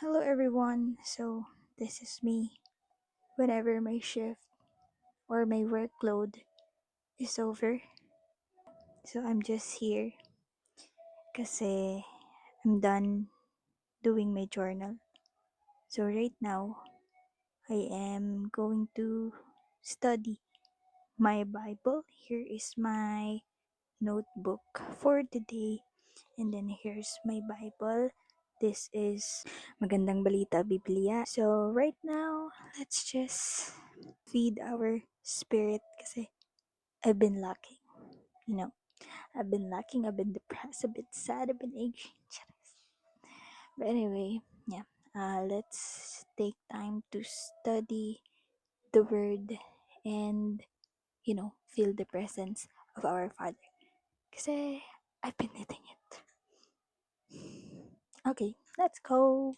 Hello everyone. So this is me. Whenever my shift or my workload is over, so I'm just here kasi I'm done doing my journal. So right now, I am going to study my Bible. Here is my notebook for today. And then here's my Bible. This is Magandang Balita Biblia. So right now, let's just feed our spirit kasi I've been lacking. You know, I've been lacking, I've been depressed, I've been sad, I've been angry. But anyway, yeah, let's take time to study the word and, feel the presence of our Father. Kasi I've been needing it. Okay, let's go.